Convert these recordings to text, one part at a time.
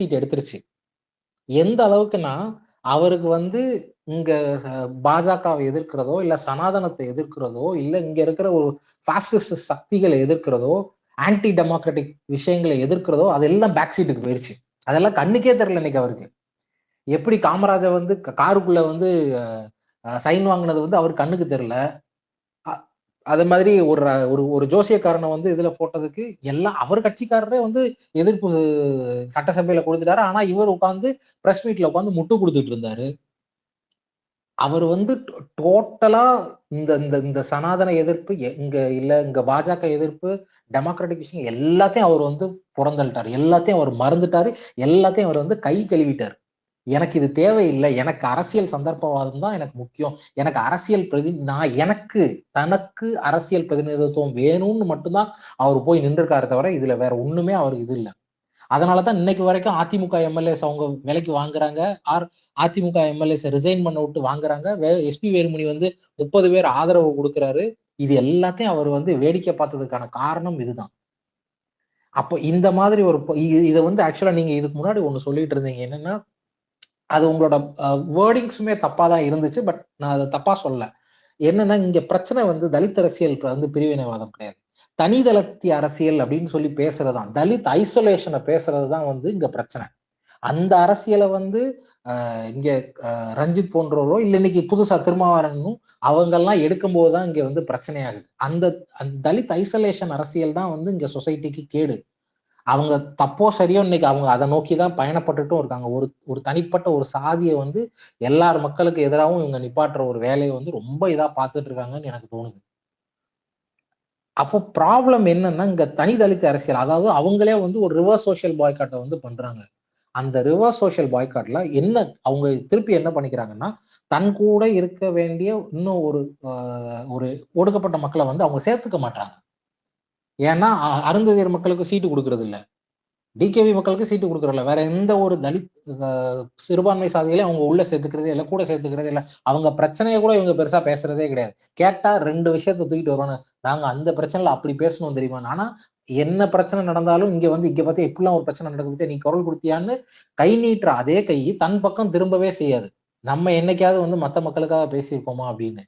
Seat எடுத்துருச்சு. எந்த அளவுக்குன்னா அவருக்கு வந்து இங்க பாஜகவை எதிர்க்கிறதோ இல்ல சனாதனத்தை எதிர்க்கிறதோ இல்ல இங்க இருக்கிற ஒரு பாசிஸ்ட் சக்திகளை எதிர்க்கிறதோ ஆன்டி டெமோக்ராட்டிக் விஷயங்களை எதிர்க்கிறதோ அதெல்லாம் பேக் சீட்டுக்கு போயிடுச்சு. அதெல்லாம் கண்ணுக்கே தெரியல இன்னைக்கு அவருக்கு. எப்படி காமராஜர் வந்து காருக்குள்ள வந்து சைன் வாங்கினது வந்து அவர் கண்ணுக்கு தெரியல. அது மாதிரி ஒரு ஒரு ஒரு ஜோசியக்காரனை வந்து இதுல போட்டதுக்கு எல்லாம் அவர் கட்சிக்காரரே வந்து எதிர்ப்பு சட்டசபையில கொடுத்துட்டாரு. ஆனா இவர் உட்காந்து பிரஸ் மீட்ல உட்காந்து முட்டு கொடுத்துட்டு இருந்தாரு. அவர் வந்து டோட்டலா இந்த இந்த இந்த சனாதன எதிர்ப்பு இங்க இல்ல இங்க பாஜக எதிர்ப்பு டெமோக்ராட்டிக் விஷயம் எல்லாத்தையும் அவர் வந்து புறந்தள்ளிட்டாரு. எல்லாத்தையும் அவர் மறந்துட்டாரு. எல்லாத்தையும் அவர் வந்து கை கழுவிட்டார். எனக்கு இது தேவையில்லை, எனக்கு அரசியல் சந்தர்ப்பவாதம் தான் எனக்கு முக்கியம், எனக்கு அரசியல் நான் எனக்கு தனக்கு அரசியல் பிரதிநிதித்துவம் வேணும்னு மட்டும்தான் அவர் போய் நின்றுருக்காரு தவிர இதுல வேற ஒண்ணுமே அவருக்கு இது இல்லை. அதனாலதான் இன்னைக்கு வரைக்கும் அதிமுக எம்எல்ஏஸ் அவங்க விலைக்கு வாங்குறாங்க. அதிமுக எம்எல்ஏஸ் ரிசைன் பண்ண விட்டு வாங்குறாங்க. எஸ்பி வேலுமணி வந்து 30 பேர் ஆதரவு கொடுக்குறாரு. இது எல்லாத்தையும் அவர் வந்து வேடிக்கை பார்த்ததுக்கான காரணம் இதுதான். அப்போ இந்த மாதிரி ஒரு இதை வந்து ஆக்சுவலா நீங்க இதுக்கு முன்னாடி ஒண்ணு சொல்லிட்டு இருந்தீங்க, என்னன்னா அது உங்களோட வேர்டிங்ஸுமே தப்பா தான் இருந்துச்சு. பட் நான் அதை தப்பா சொல்ல. என்னன்னா இங்க பிரச்சனை வந்து தலித் அரசியல் வந்து பிரிவினைவாதம் கிடையாது, தனிதளத்திய அரசியல் அப்படின்னு சொல்லி பேசுறதுதான், தலித் ஐசோலேஷனை பேசுறதுதான் வந்து இங்க பிரச்சனை. அந்த அரசியலை வந்து இங்க ரஞ்சித் போன்றவரோ இல்ல இன்னைக்கு புதுசா திருமாவளவனும் அவங்க எல்லாம் எடுக்கும் போதுதான் இங்க வந்து பிரச்சனையாகுது. அந்த அந்த தலித் ஐசோலேஷன் அரசியல் தான் வந்து இங்க சொசைட்டிக்கு கேடு. அவங்க தப்போ சரியோ இன்னைக்கு அவங்க அதை நோக்கிதான் பயணப்பட்டுட்டும் இருக்காங்க. ஒரு ஒரு தனிப்பட்ட ஒரு சாதியை வந்து எல்லார் மக்களுக்கு எதிராகவும் இவங்க நிப்பாட்டுற ஒரு வேலையை வந்து ரொம்ப இதா பார்த்துட்டு இருக்காங்கன்னு எனக்கு தோணுது. அப்போ ப்ராப்ளம் என்னன்னா இங்க தனி தலித் அரசியல், அதாவது அவங்களே வந்து ஒரு ரிவர்ஸ் சோசியல் பாய்காட்டை வந்து பண்றாங்க. அந்த ரிவர்ஸ் சோசியல் பாய்காட்ல என்ன அவங்க திருப்பி என்ன பண்ணிக்கிறாங்கன்னா, தன் கூட இருக்க வேண்டிய இன்னும் ஒரு ஒடுக்கப்பட்ட மக்களை வந்து அவங்க சேர்த்துக்க மாட்டாங்க. ஏன்னா அருந்ததியர் மக்களுக்கு சீட்டு கொடுக்கறது இல்ல, டிகேவி மக்களுக்கு சீட்டு கொடுக்கறதில்ல, வேற எந்த ஒரு தலித் சிறுபான்மை சாதிகளையும் அவங்க உள்ள சேர்த்துக்கிறதே இல்லை, கூட சேர்த்துக்கிறதே இல்லை. அவங்க பிரச்சனையை கூட இவங்க பெருசா பேசுறதே கிடையாது. கேட்டா 2 விஷயத்த தூக்கிட்டு வருவாங்க, நாங்க அந்த பிரச்சனைல அப்படி பேசணும் தெரியுமா. ஆனா என்ன பிரச்சனை நடந்தாலும் இங்க வந்து இங்க பார்த்து எப்படிலாம் ஒரு பிரச்சனை நடக்குது, நீ குரல் கொடுத்தியான்னு கை நீட்டுற அதே கை தன் பக்கம் திரும்பவே செய்யாது. நம்ம என்னைக்காவது வந்து மத்த மக்களுக்காக பேசியிருப்போமா அப்படின்னு.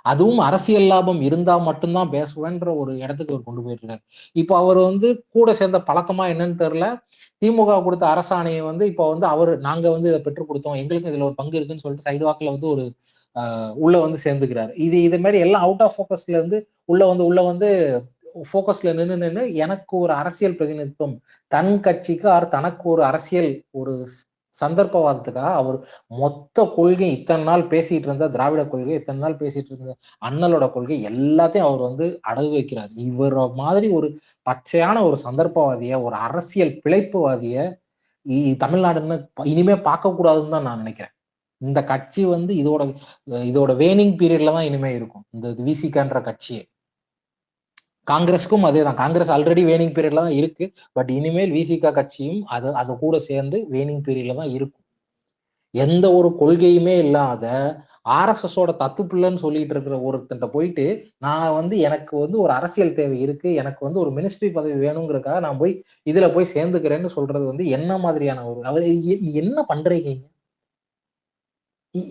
அதுவும் அரசியல் லாபம் இருந்தா மட்டும்தான் பேசுவேன்ற ஒரு இடத்துக்கு அவர் கொண்டு போயிட்டு இருக்காரு. இப்போ அவர் வந்து கூட சேர்ந்த பழக்கமா என்னன்னு தெரியல, திமுக கொடுத்த அரசாணையை வந்து இப்போ வந்து நாங்க வந்து இதை பெற்றுக் கொடுத்தோம், எங்களுக்கு இதுல ஒரு பங்கு இருக்குன்னு சொல்லிட்டு சைடு வாக்குல வந்து ஒரு உள்ள வந்து சேர்ந்துக்கிறாரு. இது மாதிரி எல்லாம் அவுட் ஆஃப் போக்கஸ்ல இருந்து உள்ள வந்து போக்கஸ்ல நின்று எனக்கு ஒரு அரசியல் பிரதிநிதித்துவம், தன் கட்சிக்கு தனக்கு ஒரு அரசியல் ஒரு சந்தர்ப்பவாதத்துக்காக அவர் மொத்த கொள்கை, இத்தனை நாள் பேசிட்டு இருந்த திராவிட கொள்கை, இத்தனை நாள் பேசிட்டு இருந்த அண்ணலோட கொள்கை எல்லாத்தையும் அவர் வந்து அடகு வைக்கிறார். இவர் மாதிரி ஒரு பச்சையான ஒரு சந்தர்ப்பவாதிய, ஒரு அரசியல் பிழைப்புவாதிய தமிழ்நாடுன்னு இனிமே பார்க்க கூடாதுன்னு தான் நான் நினைக்கிறேன். இந்த கட்சி வந்து இதோட வேனிங் பீரியட்ல தான் இனிமே இருக்கும் இந்த விசிகன்ற கட்சியே. காங்கிரஸுக்கும் அதேதான், காங்கிரஸ் ஆல்ரெடி வேனிங் பீரியட்ல தான் இருக்கு. பட் இனிமேல் விசிக கட்சியும் அது கூட சேர்ந்து வேனிங் பீரியட்ல தான் இருக்கும். எந்த ஒரு கொள்கையுமே இல்லாத ஆர்எஸ்எஸோட தத்து பிள்ளைன்னு சொல்லிட்டு இருக்கிற ஒருத்தன்ட்ட போயிட்டு நான் வந்து எனக்கு வந்து ஒரு அரசியல் தேவை இருக்கு, எனக்கு வந்து ஒரு மினிஸ்ட்ரி பதவி வேணுங்கிறதுக்காக நான் போய் இதுல போய் சேர்ந்துக்கிறேன்னு சொல்றது வந்து என்ன மாதிரியான ஒரு என்ன பண்றீங்க?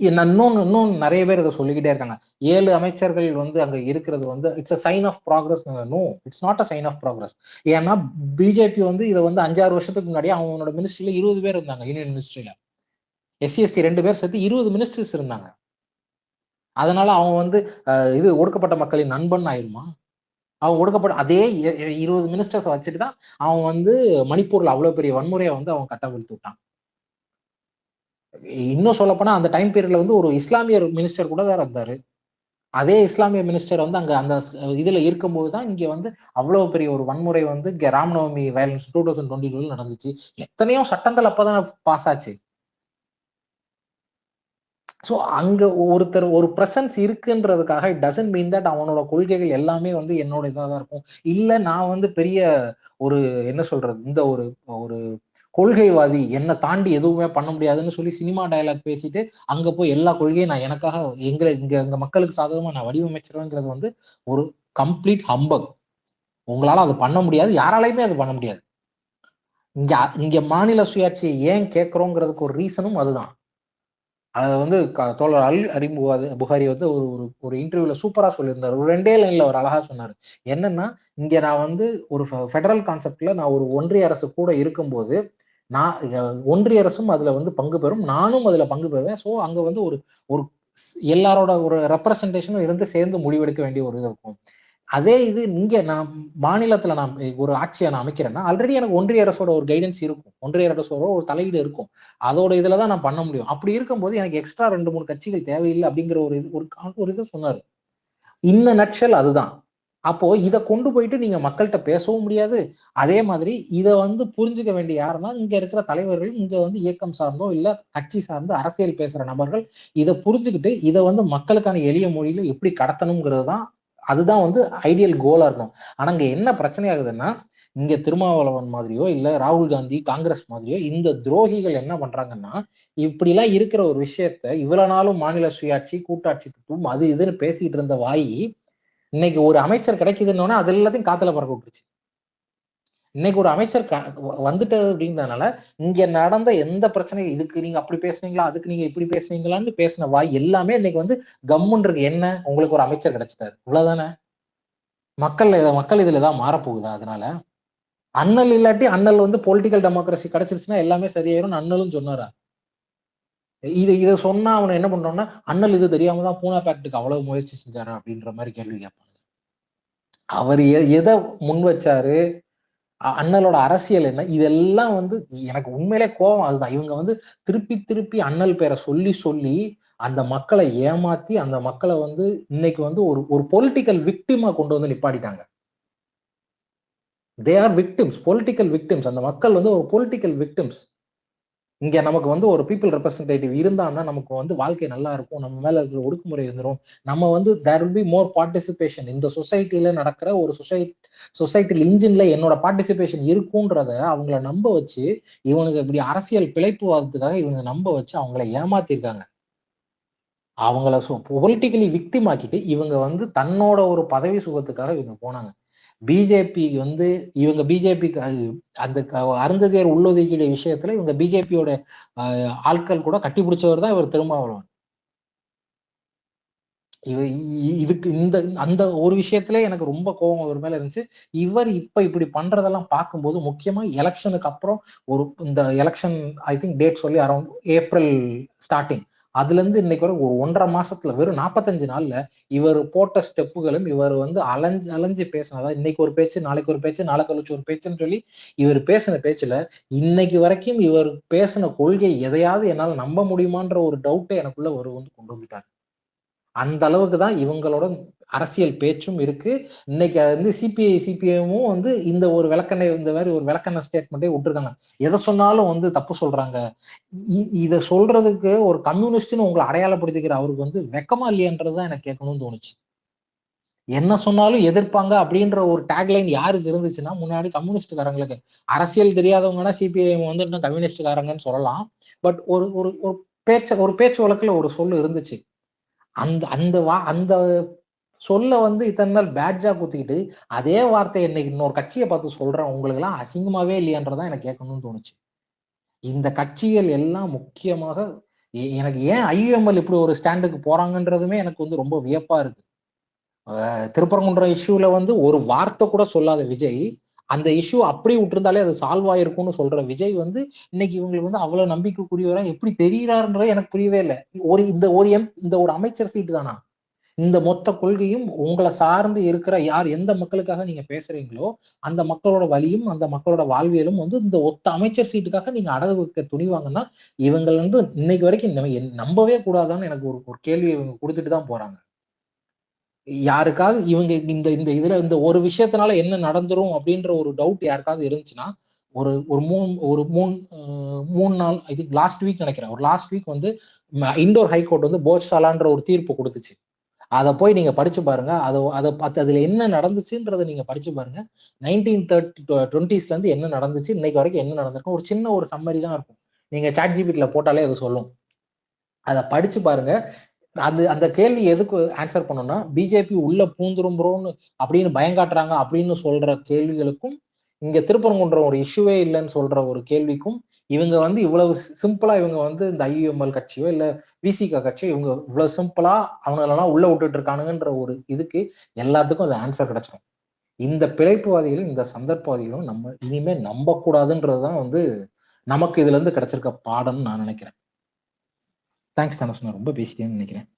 இன்னும் நிறைய பேர் இதை சொல்லிக்கிட்டே இருக்காங்க. 7 அமைச்சர்கள் வந்து அங்க இருக்கிறது வந்து it's a sign of progress. No, it's not a sign of progress. ஏன்னா பிஜேபி வந்து இதை வந்து 5-6 வருஷத்துக்கு முன்னாடி அவங்களோட மினிஸ்ட்ரியில 20 பேர் இருந்தாங்க. யூனியன் மினிஸ்ட்ரியில SC/ST 2 பேர் சேர்த்து 20 மினிஸ்டர்ஸ் இருந்தாங்க. அதனால அவன் வந்து இது ஒடுக்கப்பட்ட மக்களின் நண்பன் ஆயிருமா? அவன் ஒடுக்கப்பட்ட அதே 20 மினிஸ்டர்ஸ் வச்சுட்டு தான் அவன் வந்து மணிப்பூர்ல அவ்வளவு பெரிய வன்முறையை வந்து அவன் கட்டவிழ்த்து விட்டான். இன்னும் சொல்ல போனா அந்த டைம் பீரியட்ல வந்து ஒரு இஸ்லாமிய மினிஸ்டர் கூட வேற இருந்தாரு. அதே இஸ்லாமிய மினிஸ்டர் வந்து அங்க அந்த இதுல இருக்கும்போது தான் இங்க வந்து அவ்வளவு பெரிய ஒரு வன்முறை வந்து இங்க ராம்நவமி வயலன்ஸ் 2022 நடந்துச்சு. எத்தனையோ சட்டங்கள் அப்பதான் பாஸ் ஆச்சு. சோ அங்க ஒருத்தர் ஒரு பிரசன்ஸ் இருக்குன்றதுக்காக இட் டசன்ட் மீன் தட் அவனோட கொள்கைகள் எல்லாமே வந்து என்னோட இதாதான் இருக்கும். இல்ல நான் வந்து பெரிய ஒரு என்ன சொல்றது, இந்த ஒரு ஒரு கொள்கைவாதி, என்னை தாண்டி எதுவுமே பண்ண முடியாதுன்னு சொல்லி சினிமா டயலாக் பேசிட்டு அங்க போய் எல்லா கொள்கையும் நான் எனக்காக எங்க மக்களுக்கு சாதகமா நான் வடிவமைச்சிருவேங்கிறது வந்து ஒரு கம்ப்ளீட் ஹம்பக். உங்களால அது பண்ண முடியாது, யாராலையுமே அது பண்ண முடியாது. இங்க இங்க மாநில சுயாட்சியை ஏன் கேட்கிறோங்கிறதுக்கு ஒரு ரீசனும் அதுதான். அதை வந்து தோழர் அரி புகாரி வந்து ஒரு ஒரு இன்டர்வியூல சூப்பரா சொல்லியிருந்தாரு. ஒரு 2 லைன்ல ஒரு அழகா சொன்னாரு. என்னன்னா, இங்க நான் வந்து ஒரு ஃபெடரல் கான்செப்ட்ல நான் ஒரு ஒன்றிய அரசு கூட இருக்கும்போது, நான் ஒன்றிய அரசும் அதுல வந்து பங்கு பெறும், நானும் அதுல பங்கு பெறுவேன். ஸோ அங்க வந்து ஒரு ஒரு எல்லாரோட ஒரு ரெப்ரசன்டேஷனும் இருந்து சேர்ந்து முடிவெடுக்க வேண்டிய ஒரு இது இருக்கும். அதே இது இங்க நான் மாநிலத்துல நான் ஒரு ஆட்சியை நான் அமைக்கிறேன்னா, ஆல்ரெடி எனக்கு ஒன்றிய அரசோட ஒரு கைடன்ஸ் இருக்கும். ஒன்றிய அரசோட ஒரு தலையீடு இருக்கும். அதோட இதுல தான் நான் பண்ண முடியும். அப்படி இருக்கும்போது எனக்கு எக்ஸ்ட்ரா 2, 3 கட்சிகள் தேவையில்லை அப்படிங்கிற ஒரு இது ஒரு இது சொன்னாரு. இன்ன நட்ஷல் அதுதான். அப்போ இத கொண்டு போயிட்டு நீங்க மக்கள்கிட்ட பேசவும் முடியாது. அதே மாதிரி இத வந்து புரிஞ்சுக்க வேண்டிய யாருன்னா, இங்க இருக்கிற தலைவர்கள், இங்க வந்து இயக்கம் சார்ந்தோ, இல்ல கட்சி சார்ந்து அரசியல் பேசுற நபர்கள் இத புரிஞ்சுகிட்டு, இத வந்து மக்களுக்கான எளிய மொழியில எப்படி கடத்தணுங்கிறது தான் அதுதான் வந்து ஐடியல் கோலா இருக்கணும். ஆனா இங்க என்ன பிரச்சனை ஆகுதுன்னா, இங்க திருமாவளவன் மாதிரியோ, இல்ல ராகுல் காந்தி, காங்கிரஸ் மாதிரியோ இந்த துரோகிகள் என்ன பண்றாங்கன்னா, இப்படிலாம் இருக்கிற ஒரு விஷயத்த இவ்வளவு நாளும் மாநில சுயாட்சி, கூட்டாட்சி தத்துவம் அது இதுன்னு பேசிட்டு இருந்த வாய், இன்னைக்கு ஒரு அமைச்சர் கிடைக்குதுன்னு அது எல்லாத்தையும் காத்துல பறக்க விட்டுருச்சு. இன்னைக்கு ஒரு அமைச்சர் வந்துட்டது அப்படின்றதுனால இங்க நடந்த எந்த பிரச்சனையும் இதுக்கு நீங்க அப்படி பேசுனீங்களா, அதுக்கு நீங்க இப்படி பேசுனீங்களான்னு பேசின வாய் எல்லாமே இன்னைக்கு வந்து கம்முன்னு இருக்கு. என்ன உங்களுக்கு ஒரு அமைச்சர் கிடைச்சிட்டாரு, இவ்வளவுதானே. மக்கள் இதுல ஏதாவது மாறப்போகுதா அதனால? அண்ணல் இல்லாட்டி அண்ணல் வந்து பொலிட்டிக்கல் டெமோக்ரஸி கிடைச்சிருச்சுன்னா எல்லாமே சரியாயிரும் அண்ணலும் சொன்னாரா? இதை சொன்னா அவனை என்ன பண்றோம்னா, அண்ணல் இது தெரியாம தான் பூனா பேக்டுக்கு அவ்வளவு முயற்சி செஞ்சாரா அப்படின்ற மாதிரி கேள்வி கேட்பாங்க. அவர் எதை முன் வச்சாரு, அண்ணலோட அரசியல் என்ன, இதெல்லாம் வந்து எனக்கு உண்மையிலே கோபம் அதுதான். இவங்க வந்து திருப்பி திருப்பி அண்ணல் பேரை சொல்லி சொல்லி அந்த மக்களை ஏமாத்தி அந்த மக்களை வந்து இன்னைக்கு வந்து ஒரு ஒரு பொலிட்டிக்கல் விக்டிமா கொண்டு வந்து நிப்பாட்டிட்டாங்க. They are victims, political victims. அந்த மக்கள் வந்து ஒரு பொலிட்டிக்கல் விக்டிம்ஸ். இங்க நமக்கு வந்து ஒரு பீப்புள் ரெப்ரஸன்டேட்டிவ் இருந்தான்னா நமக்கு வந்து வாழ்க்கை நல்லா இருக்கும். நம்ம மேல இருக்கிற ஒடுக்குமுறை வந்துரும். நம்ம வந்து there will be more participation. இந்த சொசைட்டில நடக்கிற ஒரு சொசைட்டில இன்ஜின்ல என்னோட பார்ட்டிசிபேஷன் இருக்கும்ன்றத அவங்கள நம்ப வச்சு, இவனுக்கு இப்படி அரசியல் பிழைப்புவாதத்துக்காக இவங்க நம்ப வச்சு அவங்கள ஏமாத்திருக்காங்க. அவங்கள பொலிட்டிக்கலி விக்டிம் ஆக்கிட்டு இவங்க வந்து தன்னோட ஒரு பதவி சுகத்துக்காக இவங்க போனாங்க. பிஜேபி வந்து இவங்க பிஜேபிக்கு அந்த அருந்ததியர் உள்ளொதுக்கீடு விஷயத்துல இவங்க பிஜேபியோட ஆட்கள் கூட கட்டி பிடிச்சவர் தான் இவர் திருமாவளவன். இதுக்கு இந்த அந்த ஒரு விஷயத்துல எனக்கு ரொம்ப கோபம் அவர் மேல இருந்துச்சு. இவர் இப்படி பண்றதெல்லாம் பார்க்கும்போது முக்கியமா எலெக்ஷனுக்கு அப்புறம் இந்த எலெக்ஷன் ஐ திங்க் டேட் சொல்லி அரௌண்ட் ஏப்ரல் ஸ்டார்டிங் அதுல இருந்து இன்னைக்கு வரை ஒரு 1.5 மாசத்துல வெறும் 45 நாள்ல இவர் போட்ட ஸ்டெப்புகளும் இவர் வந்து அலைஞ்சு அலைஞ்சு பேசின, அதாவது இன்னைக்கு ஒரு பேச்சு, நாளைக்கு ஒரு பேச்சு, நாளை கழிச்சு ஒரு பேச்சுன்னு சொல்லி இவர் பேசின பேச்சுல இன்னைக்கு வரைக்கும் இவர் பேசின கொள்கை எதையாவது என்னால நம்ப முடியுமான்ற ஒரு டவுட்டை எனக்குள்ள ஒரு வந்து கொண்டு வந்துட்டார். அந்த அளவுக்கு தான் இவங்களோட அரசியல் பேச்சும் இருக்கு. இன்னைக்கு வந்து சிபிஐமும் வந்து இந்த ஒரு விளக்கண்ணை இந்த மாதிரி ஒரு விளக்கண்ண ஸ்டேட்மெண்ட்டே விட்டுருக்காங்க. எதை சொன்னாலும் வந்து தப்பு சொல்றாங்க. இத சொல்றதுக்கு ஒரு கம்யூனிஸ்ட்னு உங்களை அடையாளப்படுத்திக்கிற அவருக்கு வந்து வெக்கமா இல்லையன்றதுதான் எனக்கு கேட்கணும்னு தோணுச்சு. என்ன சொன்னாலும் எதிர்ப்பாங்க அப்படின்ற ஒரு டேக்லைன் யாருக்கு இருந்துச்சுன்னா முன்னாடி கம்யூனிஸ்ட்காரங்களுக்கு. அரசியல் தெரியாதவங்கன்னா சிபிஐஎம் வந்து இன்னும் கம்யூனிஸ்ட்காரங்கன்னு சொல்லலாம். பட் ஒரு ஒரு ஒரு பேச்சு வழக்குல ஒரு சொல்லு இருந்துச்சு. அந்த அந்த அந்த சொல்ல வந்து இத்தனை நாள் பேட்ஜா குத்திக்கிட்டு அதே வார்த்தை இன்னைக்கு இன்னொரு கட்சியை பார்த்து சொல்றேன், உங்களுக்கு எல்லாம் அசிங்கமாவே இல்லையான்றதான் எனக்கு கேட்கணும்னு தோணுச்சு. இந்த கட்சிகள் எல்லாம் முக்கியமாக எனக்கு ஏன் ஐயுஎம்எல் இப்படி ஒரு ஸ்டாண்டுக்கு போறாங்கன்றதுமே எனக்கு வந்து ரொம்ப வியப்பா இருக்கு. திருப்பரங்குன்றம் இஷ்யூல வந்து ஒரு வார்த்தை கூட சொல்லாத விஜய், அந்த இஷ்யூ அப்படி விட்டுருந்தாலே அது சால்வ் ஆயிருக்கும்னு சொல்ற விஜய் வந்து இன்னைக்கு இவங்களுக்கு வந்து அவ்வளவு நம்பிக்கைக்குரியவரா எப்படி தெரிகிறாருன்றதே எனக்கு புரியவே இல்லை. இந்த ஒரு அமைச்சர் சீட்டு தானா? இந்த மொத்த கொள்கையும் உங்களை சார்ந்து இருக்கிற யார் எந்த மக்களுக்காக நீங்க பேசுறீங்களோ அந்த மக்களோட வலியும் அந்த மக்களோட வாழ்வியலும் வந்து இந்த ஒத்த அமைச்சர் சீட்டுக்காக நீங்க அடகு வைக்க துணிவாங்கன்னா இவங்க வந்து இன்னைக்கு வரைக்கும் நம்பவே கூடாதான்னு எனக்கு ஒரு கேள்வி இவங்க கொடுத்துட்டு தான் போறாங்க. யாருக்காவது இவங்க இந்த இந்த இதுல இந்த ஒரு விஷயத்தினால என்ன நடந்துரும் அப்படின்ற ஒரு டவுட் யாருக்காவது இருந்துச்சுன்னா ஒரு ஒரு மூணு ஒரு மூணு 3 நாள் ஐ திங்க் லாஸ்ட் வீக் நினைக்கிறேன். ஒரு லாஸ்ட் வீக் வந்து இண்டோர் ஹைகோர்ட் வந்து போட்சாலான்ற ஒரு தீர்ப்பு கொடுத்துச்சு. அதை போய் நீங்க படிச்சு பாருங்க. அதை பார்த்து அதுல என்ன நடந்துச்சுன்றதை நீங்க படிச்சு பாருங்க. 1920s இருந்து என்ன நடந்துச்சு, இன்னைக்கு வரைக்கும் என்ன நடந்திருக்கும், ஒரு சின்ன ஒரு சம்மரி தான் இருக்கும். நீங்க சாட் ஜிபிடில போட்டாலே அது சொல்லும். அதை படிச்சு பாருங்க. அந்த கேள்வி எதுக்கு ஆன்சர் பண்ணோம்னா பிஜேபி உள்ள பூந்துரும்புறோம்னு அப்படின்னு பயங்காட்டுறாங்க அப்படின்னு சொல்ற கேள்விகளுக்கும் இங்க திருப்பரங்குன்றம் ஒரு இஷ்யூவே இல்லைன்னு சொல்ற ஒரு கேள்விக்கும், இவங்க வந்து இவ்வளவு சிம்பிளா இவங்க வந்து இந்த ஐயுஎம்எல் கட்சியோ இல்ல விசிக கட்சியோ இவங்க இவ்வளவு சிம்பிளா அவங்களெல்லாம் உள்ள விட்டுட்டு இருக்கானுங்கன்ற ஒரு இதுக்கு எல்லாத்துக்கும் அது ஆன்சர் கிடைச்சிடும். இந்த பிழைப்புவாதிகளும் இந்த சந்தர்ப்பவாதிகளும் நம்ம இனிமே நம்ப கூடாதுன்றதுதான் வந்து நமக்கு இதுல இருந்து கிடைச்சிருக்க பாடம்னு நான் நினைக்கிறேன். தேங்க்ஸ் தானே, நான் ரொம்ப பேசிட்டேன்னு நினைக்கிறேன்.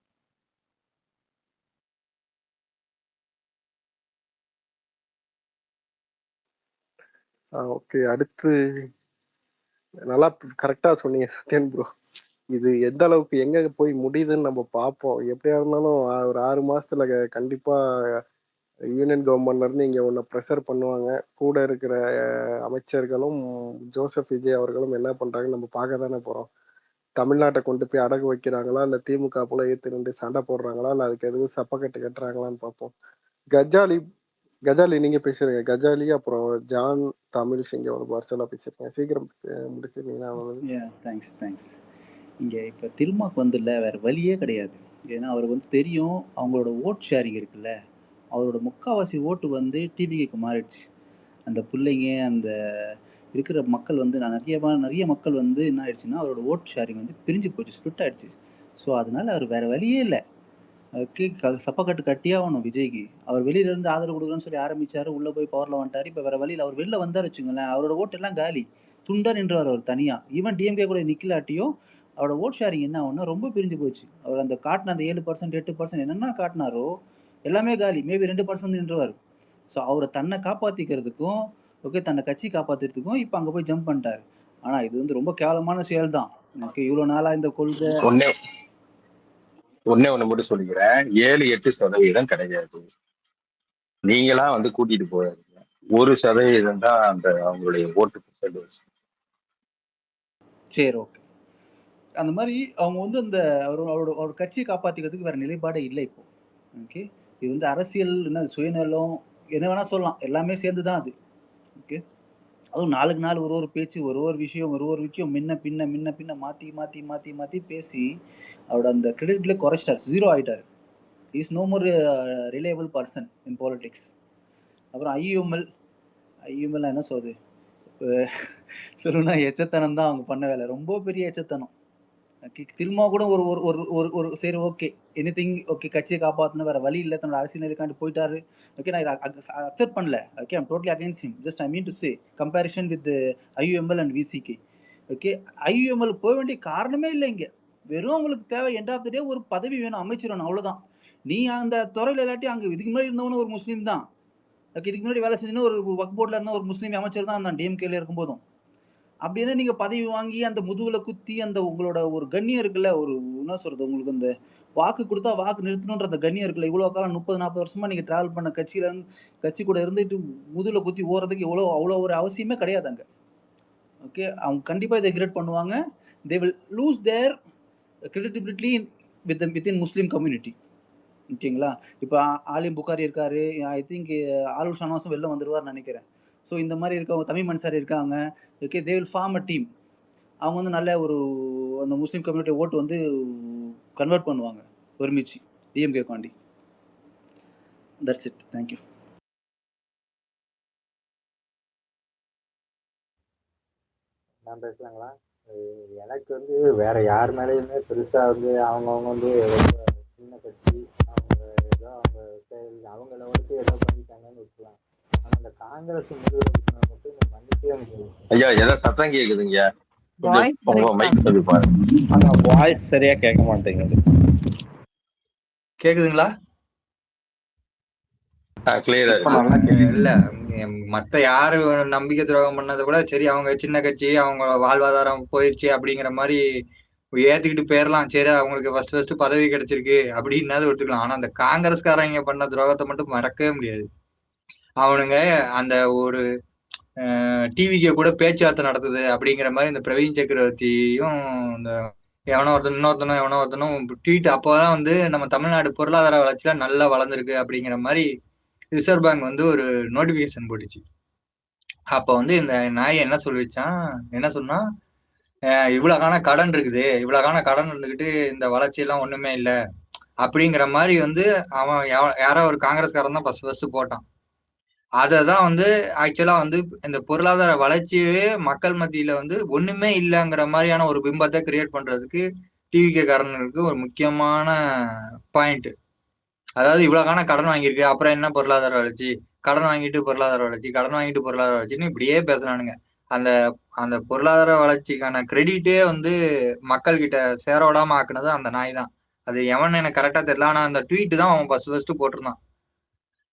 ஓகே, அடுத்து நல்லா கரெக்டா சொன்னீங்க சத்யன் ப்ரோ. இது எந்த அளவுக்கு எங்க போய் முடியுதுன்னு நம்ம பார்ப்போம். எப்படியா இருந்தாலும் ஒரு 6 மாசத்துல கண்டிப்பா யூனியன் கவர்மெண்ட்ல இருந்து இங்க ஒன்னு ப்ரெஷர் பண்ணுவாங்க. கூட இருக்கிற அமைச்சர்களும் ஜோசப் விஜய் அவர்களும் என்ன பண்றாங்கன்னு நம்ம பார்க்க தானே போறோம். தமிழ்நாட்டை கொண்டு போய் அடகு வைக்கிறாங்களா, இல்ல திமுக போல ஏத்து நின்று சண்டை போடுறாங்களா, இல்ல அதுக்கு எதுவும் சப்பக்கட்டு கட்டுறாங்களான்னு பார்ப்போம். கஜாலி நீங்க பேசுறீங்க. கஜாலி அப்புறம் ஜான் தமிழ் சிங்க ஒரு பார்சலா பேசிருக்கேன். சீக்கிரம் முடிச்சிருந்தீங்கன்னா. தேங்க்ஸ். இங்க இப்ப திருமாக்கு வந்து இல்ல வேற வழியே கிடையாது. ஏன்னா அவருக்கு வந்து தெரியும் அவங்களோட ஓட் ஷேரிங் இருக்குல்ல, அவரோட முக்காவாசி ஓட்டு வந்து டிவிக்கு மாறிடுச்சு. அந்த பிள்ளைங்க அந்த இருக்கிற மக்கள் வந்து நிறைய மக்கள் வந்து என்ன ஆயிடுச்சுன்னா அவரோட ஓட் ஷேரிங் வந்து பிரிஞ்சு போச்சு, ஸ்பிளிட் ஆயிடுச்சு. ஸோ அதனால அவர் வேற வழியே இல்லை, சப்பக்கட்டு கட்டியே ஆகணும் விஜய்க்கு. அவர் வெளியில இருந்து ஆதரவு கொடுக்குறேன்னு சொல்லி ஆரம்பிச்சாரு, உள்ள போய் பவர்ல வந்துட்டாரு. இப்ப வேற வழியில் அவர் வெளில வந்தாரு வச்சுங்களேன், அவரோட ஓட்டு எல்லாம் காலி, துண்டா நின்றுவார் அவர் தனியா. ஈவன் டிஎம்கே கூட நிக்கலாட்டியும் அவரோட ஓட் ஷேரிங் என்ன ஆகும்னா ரொம்ப பிரிஞ்சு போச்சு. அவர் அந்த காட்டின அந்த 7% 8% என்னென்ன காட்டினாரோ எல்லாமே காலி, மேபி 2% நின்றுவார். ஸோ அவரை தன்னை காப்பாத்திக்கிறதுக்கும் ஓகே தன்னை கட்சி காப்பாத்துறதுக்கும் இப்ப அங்க போய் ஜம்ப் பண்ணிட்டாரு. ஆனா இது வந்து ரொம்ப கேவலமான செயல் தான். எனக்கு இவ்வளவு நாளா இந்த கொள்கை ஒன்னே ஒண்ணு மட்டும் சொல்லிக்கிறேன், 7-8% கிடையாது. நீங்களா வந்து கூட்டிட்டு போயிருங்க. 1% தான் அந்த அவங்களுடைய ஓட்டு பெர்சன்டேஜ். சரி, ஓகே. அந்த மாதிரி அவங்க வந்து அந்த அவரோட கட்சியை காப்பாத்திக்கிறதுக்கு வேற நிலைப்பாடே இல்லை இப்போ. ஓகே, இது வந்து அரசியல் என்ன சுயநலம் என்ன வேணா சொல்லலாம், எல்லாமே சேர்ந்துதான் அது. ஓகே, அதுவும் நாளுக்கு நாள் ஒரு பேச்சு ஒரு விஷயம் முன்ன பின்ன மாத்தி பேசி அவரோட அந்த கிரெடிட்ல குறைச்சிட்டாரு, 0 ஆயிட்டாரு. Is no more reliable person in politics. அப்புறம் ஐயுஎம்எல் என்ன சொல்றது, சொல்லணும்னா எச்சத்தனம் தான் அவங்க பண்ண வேலை, ரொம்ப பெரிய எச்சத்தனம். திரும்ப கூட ஒரு ஒரு ஒரு ஒரு சரி ஓகே எனிதிங் ஓகே, கட்சியை காப்பாற்றணும் வேற வழி இல்லை, தன்னோட அரசியலுக்காண்டி போயிட்டாரு. ஓகே, நான் அக்செப்ட் பண்ணல. Okay, I'm totally against him. Just I mean to say comparison with IUML and VCK. Okay, IUML போக வேண்டிய காரணமே இல்லை இங்க. வெறும் உங்களுக்கு தேவை எண்ட் ஆஃப் த டே ஒரு பதவி வேணும், அமைச்சர் வேணும், அவ்வளவுதான். நீ அந்த துறையில இல்லாட்டி அங்க இதுக்கு முன்னாடி இருந்தவனும் ஒரு முஸ்லீம் தான். ஓகே, இதுக்கு முன்னாடி வேலை செஞ்சுன்னு ஒரு வக் போர்ட்ல இருந்த ஒரு முஸ்லீம் அமைச்சர் தான் அந்த டிஎம்கேல இருக்கும் போதும். அப்படின்னா நீங்க பதவி வாங்கி அந்த முதுகுல குத்தி அந்த உங்களோட ஒரு கண்ணியம் இருக்குல்ல, ஒரு என்ன சொல்றது, உங்களுக்கு அந்த வாக்கு கொடுத்தா வாக்கு நிறுத்தணுன்ற அந்த கண்ணியம் இருக்குல்ல, இவ்வளவு காலம் 30-40 வருஷமா நீங்க டிராவல் பண்ண கட்சி கூட இருந்துட்டு முதுகுல குத்தி ஓடுறதுக்கு அவ்வளோ ஒரு அவசியமே கிடையாது அங்க. ஓகே, அவங்க கண்டிப்பா இதை கிரேட் பண்ணுவாங்க. They will lose there credibility within Muslim community. ஓகேங்களா, இப்போ ஆலிம் புகாரி இருக்காரு, ஐ திங்க் ஆலூர் ஷானவாசும் வெளில வந்துருவார்னு நினைக்கிறேன். ஸோ இந்த மாதிரி இருக்கவங்க தமிழ் மன்சாரி இருக்காங்க. Okay, they will form a team. அவங்க வந்து நல்ல ஒரு அந்த முஸ்லீம் கம்யூனிட்டி ஓட்டு வந்து கன்வெர்ட் பண்ணுவாங்க ஒருமிச்சு டிஎம்கே காண்டி. That's it, thank you. நான் பேசலாங்களா? எனக்கு வந்து வேற யார் மேலேயுமே பெருசா வந்து அவங்கவுங்க வந்து சின்ன கட்சி அவங்க ஏதோ அவங்கள வந்து ஏதோ பண்ணிட்டாங்கன்னு வச்சுக்கலாம். ஆனா அந்த காங்கிரஸ் முதல்வர் மட்டும் இந்த மன்னிக்கவே முடியாது. ஐயா ஏதோ சத்தம் கேக்குதுங்க, வாய்ஸ் சரியா கேட்க மாட்டேங்குது. கேக்குதுங்களா? இல்ல மத்த யாரு நம்பிக்கை துரோகம் பண்ணதை கூட சரி, அவங்க சின்ன கட்சி அவங்க வாழ்வாதாரம் போயிடுச்சு அப்படிங்கிற மாதிரி ஏத்துக்கிட்டு போயிடலாம். சரி, அவங்களுக்கு ஃபர்ஸ்ட் பதவி கிடைச்சிருக்கு அப்படின்னாது ஒத்துக்கலாம். ஆனா அந்த காங்கிரஸ்காரங்க பண்ண துரோகத்தை மட்டும் மறக்கவே முடியாது. அவனுங்க அந்த ஒரு டிவிக்கு கூட பேச்சுவார்த்தை நடத்துது அப்படிங்கிற மாதிரி இந்த பிரவீன் சக்கரவர்த்தியும் இந்த எவனோ ஒருத்தனும் ட்வீட் அப்போதான் வந்து நம்ம தமிழ்நாடு பொருளாதார வளர்ச்சியில நல்லா வளர்ந்துருக்கு அப்படிங்கிற மாதிரி ரிசர்வ் பேங்க் வந்து ஒரு நோட்டிபிகேஷன் போட்டுச்சு. அப்ப வந்து இந்த நாய் என்ன சொன்னா, இவ்வளவுக்கான கடன் இருக்குது, இவ்வளவுக்கான கடன் இருந்துகிட்டு இந்த வளர்ச்சி எல்லாம் ஒண்ணுமே இல்லை அப்படிங்கிற மாதிரி வந்து அவன் யாரோ ஒரு காங்கிரஸ்காரன் தான் ஃபர்ஸ்ட் போட்டான். அததான் வந்து ஆக்சுவலா வந்து இந்த பொருளாதார வளர்ச்சியே மக்கள் மத்தியில வந்து ஒண்ணுமே இல்லைங்கிற மாதிரியான ஒரு பிம்பத்தை கிரியேட் பண்றதுக்கு டிவிகே காரனுக்கு ஒரு முக்கியமான பாயிண்ட். அதாவது இவ்வளவு காண கடன் வாங்கியிருக்கு, அப்புறம் என்ன பொருளாதார வளர்ச்சி, கடன் வாங்கிட்டு பொருளாதார வளர்ச்சி, கடன் வாங்கிட்டு பொருளாதார வளர்ச்சின்னு இப்படியே பேசுறானுங்க. அந்த அந்த பொருளாதார வளர்ச்சிக்கான கிரெடிட்டே வந்து மக்கள் கிட்ட சேர விடாம ஆக்குனது அந்த நாய் தான். அது எவன் எனக்கு கரெக்டா தெரியல, ஆனா அந்த ட்வீட் தான் அவன் ஃபர்ஸ்ட் போட்டிருந்தான்.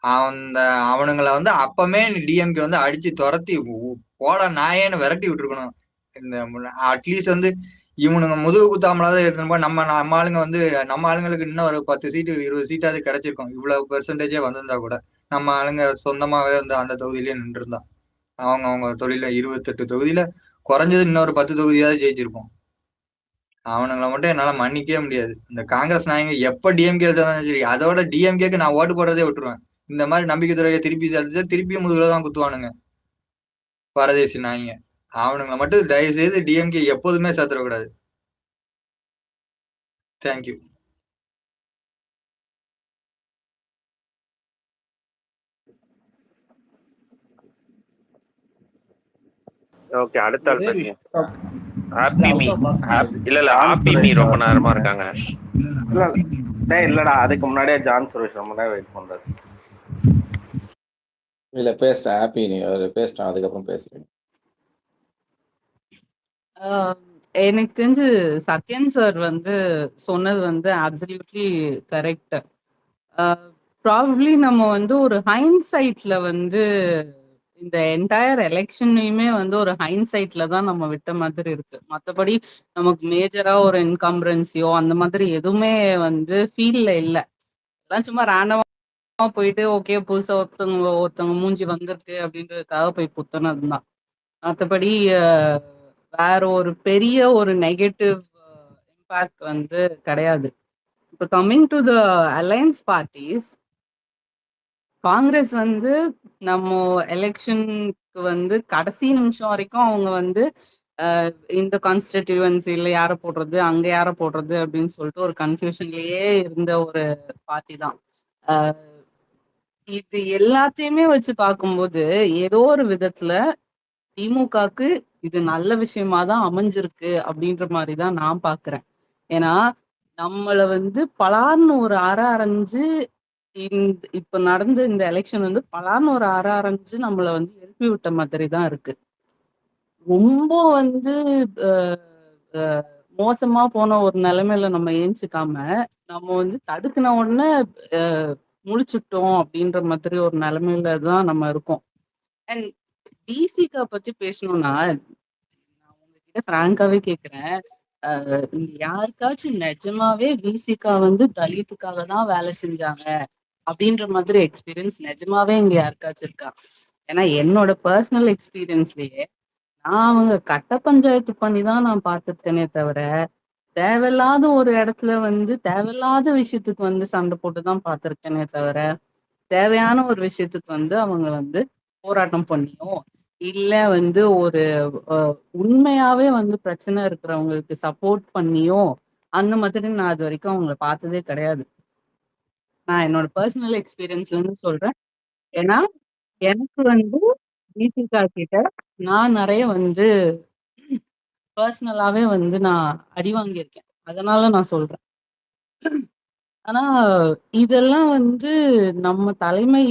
அந்த அவனுங்களை வந்து அப்பமே டிஎம்கே வந்து அடிச்சு துரத்தி போட நாயேன்னு விரட்டி விட்டுருக்கணும். இந்த அட்லீஸ்ட் வந்து இவனுங்க முதுகு குத்தாமலாவது இருந்தப்ப நம்ம ஆளுங்க வந்து நம்ம ஆளுங்களுக்கு இன்னும் ஒரு 10 சீட்டு 20 சீட்டாவது கிடைச்சிருக்கும். இவ்வளவு பெர்சன்டேஜே வந்திருந்தா கூட நம்ம ஆளுங்க சொந்தமாவே வந்து அந்த தொகுதியிலேயே நின்றுருந்தா அவங்க தொழில 28 தொகுதியில குறைஞ்சது இன்னொரு 10 தொகுதியாவது ஜெயிச்சிருப்போம். அவனுங்களை மட்டும் என்னால மன்னிக்கவே முடியாது. இந்த காங்கிரஸ் நாயங்க எப்ப டிஎம்கே இருந்தாலும் சரி, அதோட டிஎம்கேக்கு நான் ஓட்டு போடுறதே விட்டுருவேன். இந்த மாதிரி நம்பிக்கை துறையை திருப்பி முதுகுலதான் குத்துவானுங்க பரதேசி நாய்ங்க. அவனுங்களை மட்டும் தயவு செய்து டிஎம்கே எப்போதுமே சேர்த்துடக்கூடாது. தேங்க்யூ. ஓகே, அடுத்த ஆள் ஒரே பேசுங்க. விஷயம் ஹாப்பி மீ. இல்ல ஹாப்பி மீ ரொம்ப நேரமா இருக்காங்க. இல்லடா, அதுக்கு முன்னாடியே ஜான் சுரேஷ் ரொம்ப நேரம் வெயிட் பண்றாரு. இல்ல பேசிட்டேன், ஹாப்பி நியூ இயர் பேசிட்டேன், அதுக்கப்புறம் பேசுறேன். எனக்கு தெரிஞ்சு சத்யன் சார் வந்து சொன்னது வந்து அப்சல்யூட்லி கரெக்ட். ப்ராபப்ளி நம்ம வந்து ஒரு ஹைண்ட்சைட்ல வந்து இந்த என்டையர் எலெக்ஷனையுமே வந்து ஒரு ஹைண்ட்சைட்ல தான் நம்ம விட்ட மாதிரி இருக்கு. மற்றபடி நமக்கு மேஜரா ஒரு இன்கம்பரன்சியோ அந்த மாதிரி எதுவுமே வந்து ஃபீல்ல இல்லை. எல்லாம் சும்மா ரேண்டமா போயிட்டு ஓகே புதுசா ஒருத்தவங்க மூஞ்சி வந்திருக்கு அப்படின்றதுக்காக போய் குத்துனதுதான். மற்றபடி வேற ஒரு பெரிய ஒரு நெகட்டிவ் இம்பாக்ட் வந்து கிடையாது. இப்போ coming to the alliance parties, Congress வந்து நம்ம எலெக்ஷனுக்கு வந்து கடைசி நிமிஷம் வரைக்கும் அவங்க வந்து இந்த கான்ஸ்டிடியூவன்சில யார போடுறது அங்க யார போடுறது அப்படின்னு சொல்லிட்டு ஒரு கன்ஃபியூஷன்லயே இருந்த ஒரு பார்ட்டி தான். இது எல்லாத்தையுமே வச்சு பார்க்கும்போது ஏதோ ஒரு விதத்துல திமுகக்கு இது நல்ல விஷயமா தான் அமைஞ்சிருக்கு அப்படின்ற மாதிரிதான் நான் பாக்குறேன். ஏன்னா நம்மள வந்து பலார்னு ஒரு அரைஞ்சு இப்ப நடந்த இந்த எலெக்ஷன் வந்து பலார்னு ஒரு அரைஞ்சு நம்மள வந்து எழுப்பி விட்ட மாதிரி தான் இருக்கு. ரொம்ப வந்து மோசமா போன ஒரு நிலைமையில நம்ம ஏஞ்சிக்காம நம்ம வந்து தடுக்கின உடனே முழிச்சுட்டோம் அப்படின்ற மாதிரி ஒரு நிலைமையில தான் நம்ம இருக்கோம். அண்ட் பிசிகா பத்தி பேசணும்னா நான் உங்ககிட்ட பிராங்காவே கேக்குறேன், இங்க யாருக்காச்சும் நிஜமாவே பிசிகா வந்து தலித்துக்காக தான் வேலை செஞ்சாங்க அப்படின்ற மாதிரி எக்ஸ்பீரியன்ஸ் நிஜமாவே இங்க யாருக்காச்சும் இருக்கா? ஏன்னா என்னோட பர்சனல் எக்ஸ்பீரியன்ஸ்லயே நான் அவங்க கட்ட பஞ்சாயத்து பண்ணிதான் நான் பார்த்துருக்கேனே தவிர தேவையில்லாத ஒரு இடத்துல வந்து தேவையில்லாத விஷயத்துக்கு வந்து சண்டை போட்டுதான் பார்த்துருக்கேனே தவிர தேவையான ஒரு விஷயத்துக்கு வந்து அவங்க வந்து போராட்டம் பண்ணியும் இல்ல வந்து ஒரு உண்மையாவே வந்து பிரச்சனை இருக்கிறவங்களுக்கு சப்போர்ட் பண்ணியும் அந்த மாதிரி நான் அது வரைக்கும் அவங்கள பார்த்ததே கிடையாது. நான் என்னோட பர்சனல் எக்ஸ்பீரியன்ஸ்ல இருந்து சொல்றேன். ஏன்னா எனக்கு வந்து பிசிகா கிட்ட நான் நிறைய வந்து பர்சனலாவே வந்து நான் அடி வாங்கியிருக்கேன். அதனால நான் சொல்றேன். ஆனா இதெல்லாம் வந்து நம்ம தலைமை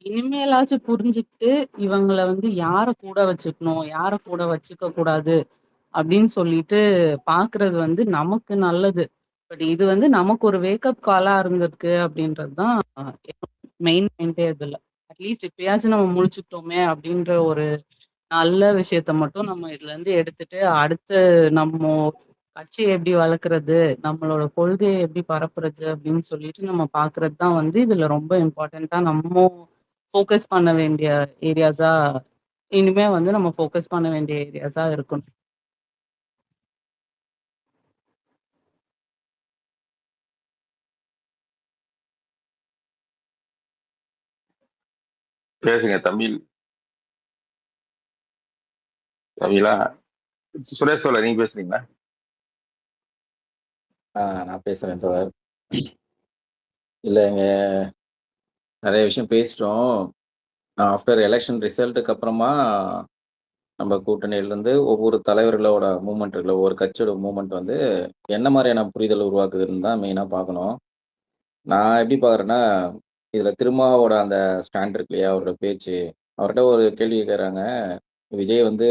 இனிமேலாச்சும் புரிஞ்சுக்கிட்டு இவங்களை வந்து யார கூட வச்சுக்கணும் யார கூட வச்சுக்க கூடாது அப்படின்னு சொல்லிட்டு பாக்குறது வந்து நமக்கு நல்லது. பட் இது வந்து நமக்கு ஒரு வேக்கப் காலா இருந்திருக்கு அப்படின்றதுதான் மெயின் பாயிண்டே இதுல. அட்லீஸ்ட் இப்பயாச்சும் நம்ம முழிச்சுக்கிட்டோமே அப்படின்ற ஒரு நல்ல விஷயத்த மட்டும் நம்ம இதுல இருந்து எடுத்துட்டு அடுத்து நம்ம கட்சியை எப்படி வளர்க்கறது நம்மளோட கொள்கையை எப்படி பரப்புறது அப்படின்னு சொல்லிட்டு நம்ம பாக்குறது தான் வந்து இதுல ரொம்ப இம்பார்ட்டண்டா நம்ம ஃபோக்கஸ் பண்ண வேண்டிய ஏரியாஸா இனிமே வந்து நம்ம ஃபோக்கஸ் பண்ண வேண்டிய ஏரியாஸா இருக்கணும். பேசுங்க தமிழ். தமிழா சுரேஷ் சொல்ல நீங்க பேசுறீங்களா? நான் பேசுறேன் தோழர். இல்லைங்க, நிறைய விஷயம் பேசிட்டோம். ஆஃப்டர் எலெக்ஷன் ரிசல்ட்டுக்கு அப்புறமா நம்ம கூட்டணியிலேருந்து ஒவ்வொரு தலைவர்களோட மூவ்மெண்ட் இருக்குல்ல, ஒவ்வொரு கட்சியோட மூவ்மெண்ட் வந்து என்ன மாதிரியான புரிதல் உருவாக்குதுன்னு தான் மெயினாக பார்க்கணும். நான் எப்படி பார்க்குறேன்னா, இதில் திருமாவோட அந்த ஸ்டாண்ட் இருக்கு இல்லையா, அவரோட பேச்சு. அவர்கிட்ட ஒரு கேள்வி கேட்குறாங்க, விஜய் வந்து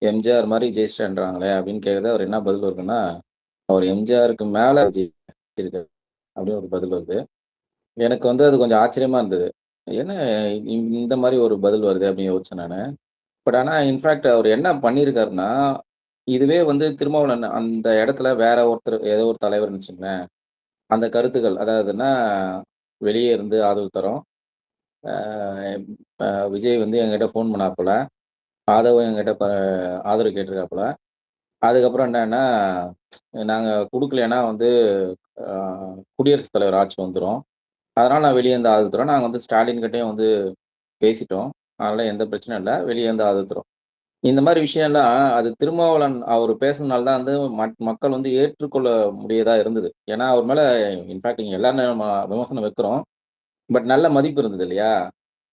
எம்ஜிஆர் மாதிரி ஜெயிச்சிட்டேன்றாங்களே அப்படின்னு கேட்குறது, அவர் என்ன பதில் வருதுன்னா, அவர் எம்ஜிஆருக்கு மேலே ஜெயிச்சிருக்காரு அப்படின்னு ஒரு பதில் வருது. எனக்கு வந்து அது கொஞ்சம் ஆச்சரியமா இருந்தது. என்ன இந்த மாதிரி ஒரு பதில் வருது அப்படின்னு யோசிச்சேன் நான். பட் ஆனால் இன்ஃபேக்ட் அவர் என்ன பண்ணியிருக்காருன்னா, இதுவே வந்து திருமாவளவன் அந்த இடத்துல வேற ஒருத்தர் ஏதோ ஒரு தலைவர்னு வச்சுங்களேன், அந்த கருத்துக்கள் அதாவதுன்னா வெளியே இருந்து ஆதரவு தரோம். விஜய் வந்து என்கிட்ட ஃபோன் பண்ணாப்புல, ஆதவும் என்கிட்ட ஆதரவு கேட்டிருக்காப்புல. அதுக்கப்புறம் என்னன்னா, நாங்கள் கொடுக்கலன்னா வந்து குடியரசுத் தலைவர் ஆட்சி வந்துடும், அதனால் நான் வெளியே இருந்து ஆதரவு தரோம். நாங்கள் வந்து ஸ்டாலின் கிட்டேயும் வந்து பேசிட்டோம், அதனால் எந்த பிரச்சனையும் இல்லை, வெளியே இருந்து ஆதரவு தரோம். இந்த மாதிரி விஷயம்லாம் அது திருமாவளவன் அவர் பேசுனதுனால தான் வந்து மக்கள் வந்து ஏற்றுக்கொள்ள முடியதா இருந்தது. ஏன்னா அவர் மேலே இன்ஃபேக்ட் நீங்கள் எல்லாரும் நம்ம விமர்சனம் வைக்கிறோம், பட் நல்ல மதிப்பு இருந்தது இல்லையா?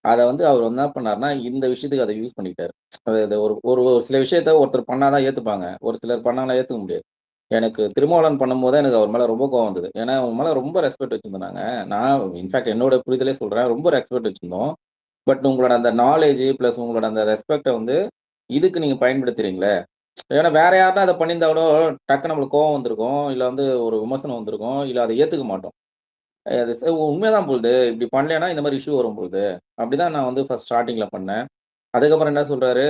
அதை வந்து அவர் என்ன பண்ணாருன்னா, இந்த விஷயத்துக்கு அதை யூஸ் பண்ணிக்கிட்டாரு. அது ஒரு ஒரு ஒரு சில விஷயத்த ஒருத்தர் பண்ணாதான் ஏற்றுப்பாங்க, ஒரு சிலர் பண்ணாலும் ஏற்றுக்க முடியாது. எனக்கு திருமாவளவன் பண்ணும்போது எனக்கு அவர் மேலே ரொம்ப கோவம் வந்தது. ஏன்னா அவர் மேலே ரொம்ப ரெஸ்பெக்ட் வச்சுருந்தோம் நாங்கள். நான் இன்ஃபேக்ட் என்னோட புரிதலே சொல்கிறேன், ரொம்ப ரெஸ்பெக்ட் வச்சுருந்தோம். பட் உங்களோட அந்த நாலேஜ் ப்ளஸ் உங்களோட அந்த ரெஸ்பெக்டை வந்து இதுக்கு நீங்கள் பயன்படுத்துறீங்களே. ஏன்னா வேற யாருன்னா அதை பண்ணியிருந்தா கூட டக்குன்னு நம்மளுக்கு கோவம் வந்திருக்கும், இல்லை வந்து ஒரு விமர்சனம் வந்திருக்கும், இல்லை அதை ஏற்றுக்க மாட்டோம். அது உண்மைதான் பொழுது இப்படி பண்ணலைன்னா இந்த மாதிரி இஷ்யூ வரும் பொழுது அப்படிதான் நான் வந்து ஃபர்ஸ்ட் ஸ்டார்டிங்கில் பண்ணேன். அதுக்கப்புறம் என்ன சொல்கிறாரு,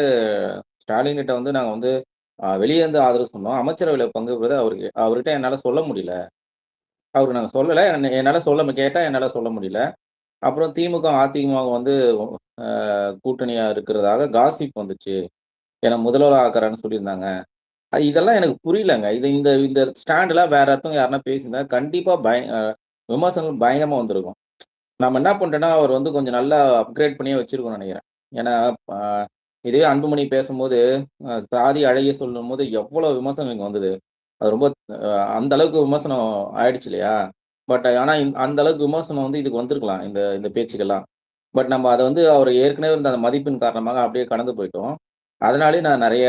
ஸ்டாலின் கிட்ட வந்து நாங்கள் வந்து வெளியே இருந்து ஆதரவு சொன்னோம், அமைச்சரவையில் பங்கு பெறுவது அவர்கிட்ட என்னால் சொல்ல முடியல, அவருக்கு நாங்கள் சொல்லலை, என்னால் கேட்டால் என்னால் சொல்ல முடியல. அப்புறம் திமுக அதிமுக வந்து கூட்டணியாக இருக்கிறதாக காசிப் வந்துச்சு, ஏன்னா முதல்வர் ஆக்குறான்னு சொல்லியிருந்தாங்க. இதெல்லாம் எனக்கு புரியலங்க. இது இந்த இந்த ஸ்டாண்ட்லாம் வேற ஒருத்தவங்க யாருன்னா பேசியிருந்தா கண்டிப்பாக விமர்சனங்கள் பயங்கரமாக வந்திருக்கும். நம்ம என்ன பண்ணிட்டோன்னா, அவர் வந்து கொஞ்சம் நல்லா அப்கிரேட் பண்ணியே வச்சிருக்கோம்னு நினைக்கிறேன். ஏன்னா இதுவே அன்புமணி பேசும்போது சாதி அழகிய சொல்லும்போது எவ்வளோ விமர்சனம் இங்கே வந்தது. அது ரொம்ப அந்த அளவுக்கு விமர்சனம் ஆயிடுச்சு இல்லையா? பட் ஆனால் அந்த அளவுக்கு விமர்சனம் வந்து இதுக்கு வந்திருக்கலாம், இந்த இந்த பேச்சுக்கெல்லாம். பட் நம்ம அதை வந்து அவர் ஏற்கனவே இருந்த அந்த மதிப்பின் காரணமாக அப்படியே கடந்து போயிட்டோம். அதனாலே நான் நிறைய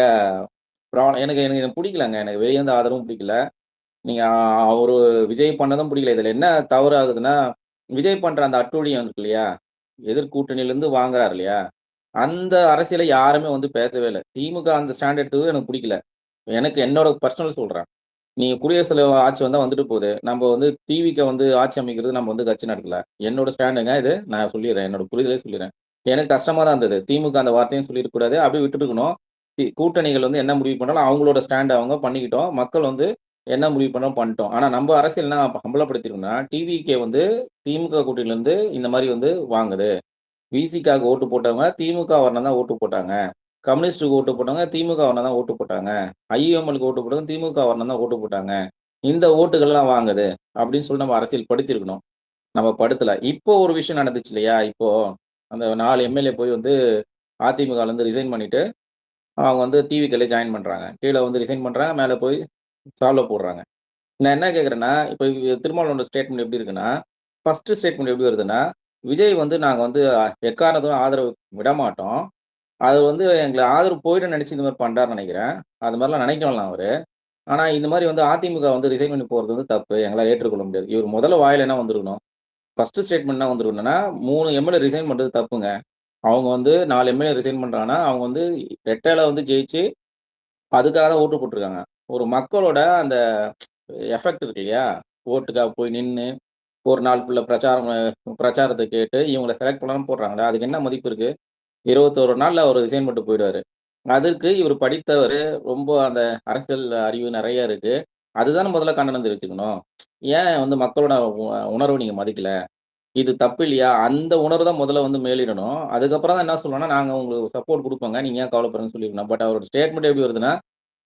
எனக்கு எனக்கு எனக்கு பிடிக்கலங்க. எனக்கு வெளியே இருந்து ஆதரவும் பிடிக்கல. நீங்க அவரு விஜய் பண்ணதும் பிடிக்கல. இதில என்ன தவறு ஆகுதுன்னா, விஜய் பண்ற அந்த அட்டூழியம் இருக்கு இல்லையா? எதிர்க்கூட்டணியிலேருந்து வாங்குறாரு இல்லையா? அந்த அரசியல யாருமே வந்து பேசவே இல்ல. திமுக அந்த ஸ்டாண்ட் எடுத்தது எனக்கு பிடிக்கல. எனக்கு என்னோட பர்சனல் சொல்றேன். நீங்க குடியரசுத் தலைவர் ஆட்சி வந்தா வந்துட்டு போகுது. நம்ம வந்து டிவிக்கு வந்து ஆட்சி அமைக்கிறது நம்ம வந்து கட்சி நடத்தல. என்னோட ஸ்டாண்டுங்க இது. நான் சொல்லிர்றேன். என்னோட புரிதலே சொல்லிர்றேன். எனக்கு கஷ்டமா தான் இருந்தது. திமுக அந்த வார்த்தையும் சொல்லியிருக்கக்கூடாது. அப்படியே விட்டுருக்கணும். கூட்டணிகள் வந்து என்ன முடிவு பண்ணாலும் அவங்களோட ஸ்டாண்ட் அவங்க பண்ணிக்கிட்டோம். மக்கள் வந்து என்ன முடிவு பண்ணோம் பண்ணிட்டோம். ஆனா நம்ம அரசியல் என்ன அம்பலப்படுத்தியிருக்கோம்னா, டிவிகே வந்து திமுக கூட்டணியிலேருந்து இந்த மாரி வந்து வாங்குது. விசிகாவுக்கு ஓட்டு போட்டவங்க திமுக வரணும் தான் ஓட்டு போட்டாங்க. கம்யூனிஸ்டுக்கு ஓட்டு போட்டவங்க திமுக வரணும் தான் ஓட்டு போட்டாங்க. ஐயுஎம்எல்க்கு ஓட்டு போட்டவங்க திமுக வரணும் தான் ஓட்டு போட்டாங்க. இந்த ஓட்டுகள்லாம் வாங்குது அப்படின்னு சொல்லி நம்ம அரசியல் படுத்தியிருக்கணும். நம்ம படுத்தல. இப்போ ஒரு விஷயம் நடந்துச்சு இல்லையா? இப்போ அந்த 4 எம்எல்ஏ போய் வந்து அதிமுகலேருந்து ரிசைன் பண்ணிட்டு, அவங்க வந்து டிவிகேல ஜாயின் பண்றாங்க. கீழ வந்து ரிசைன் பண்றாங்க. மேல போய் சால்வ போடுறாங்க. நான் என்ன கேட்கிறேன்னா, இப்போ திருமாவளவனோட ஸ்டேட்மெண்ட் எப்படி இருக்குன்னா, ஃபர்ஸ்ட் ஸ்டேட்மெண்ட் எப்படி வருதுன்னா, விஜய் வந்து நாங்க வந்து எக்காரணத்துக்கும் ஆதரவு விடமாட்டோம். அது வந்து எங்கள ஆதரவு போயிடும்னு நினைச்சு இந்த மாரி பண்றாருன்னு நினைக்கிறேன். அது மாரிலாம் நினைக்க வேணாம் அவரு. ஆனா இந்த மாரி வந்து அதிமுக வந்து ரிசைன் பண்ணி போறது வந்து தப்பு. எங்களால ஏற்றுக்கொள்ள முடியாது. இவர் முதல்ல வாயில என்ன வந்திருக்கணும்? ஃபர்ஸ்ட் ஸ்டேட்மெண்ட் என்ன வந்திருக்கணும்னா, 3 எம்எல்ஏ ரிசைன் பண்றது தப்புங்க. அவங்க வந்து 4 எம்எல்ஏ ரிசைன் பண்றாங்கன்னா, அவங்க வந்து ரெட்டையில வந்து ஜெயிச்சு அதுக்காக தான் ஓட்டு போட்டுருக்காங்க. ஒரு மக்களோட அந்த எஃபெக்ட் இருக்கு இல்லையா? ஓட்டுக்காக போய் நின்னு, ஒரு நாள் ஃபுல்லா பிரச்சாரத்த கேட்டு இவங்கள செலக்ட் பண்ணலாம்னு போடுறாங்கல்ல, அதுக்கு என்ன மதிப்பு இருக்கு? 21 நாள்ல அவரு ரிசைன் பண்ணிட்டு போயிடுவாரு. அதற்கு இவரு படித்தவரு, ரொம்ப அந்த அரசியல் அறிவு நெறைய இருக்கு. அதுதானே முதல்ல கண்டனம் தெரிவிச்சுக்கணும். ஏன் வந்து மக்களோட உணர்வ நீங்க மதிக்கல? இது தப்பு இல்லையா? அந்த உணர்வு தான் முதல்ல வந்து மேலிடணும். அதுக்கப்புறம் தான் என்ன சொல்லணும்னா, நாங்க உங்களுக்கு சப்போர்ட் குடுப்போங்க. நீங்க ஏன் கவலைப்படுறீங்கன்னு சொல்லியிருக்கணும். பட் அவரோட ஸ்டேட்மெண்ட் எப்படி வருதுன்னா,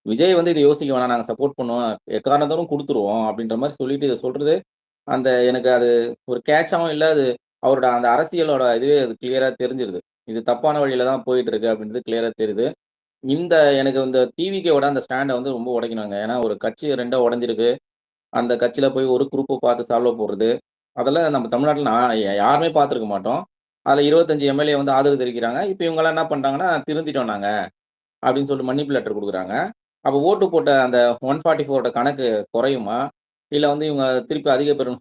விஜய் வந்து இத யோசிக்க வேணாம். நாங்க சப்போர்ட் பண்ணுவோம். எக்காரணத்தாலும் குடுத்துருவோம். அப்படின்ற மாரி சொல்லிட்டு இத சொல்றது, அந்த எனக்கு அது ஒரு கேட்சாவும் இல்ல. அது அவரோட அந்த அரசியலோட இதுவே அது கிளியரா தெரிஞ்சிருது. இது தப்பான வழியில தான் போயிட்டு இருக்கு அப்படின்றது கிளியரா தெரியுது. இந்த எனக்கு இந்த டிவிகேவோட அந்த ஸ்டாண்ட வந்து ரொம்ப உடைக்கணுங்க. ஏன்னா ஒரு கட்சி 2ஆ உடைஞ்சிருக்கு. அந்த கட்சியில போய் ஒரு குரூப்ப பார்த்து சால்வ் போடுறது. அதெல்லாம் நம்ம தமிழ்நாட்டுல யாருமே பார்த்துருக்க மாட்டோம். அதில் 25 எம்எல்ஏ வந்து ஆதரவு தெரிவிக்கிறாங்க. இப்போ இவங்கெல்லாம் என்ன பண்ணுறாங்கன்னா, திருந்திட்டோம் நாங்கள் அப்படின்னு சொல்லிட்டு மன்னிப்பு லெட்டர் கொடுக்குறாங்க. அப்போ ஓட்டு போட்ட அந்த 144 கணக்கு குறையுமா, இல்லை வந்து இவங்க திருப்பி அதிக பெரும்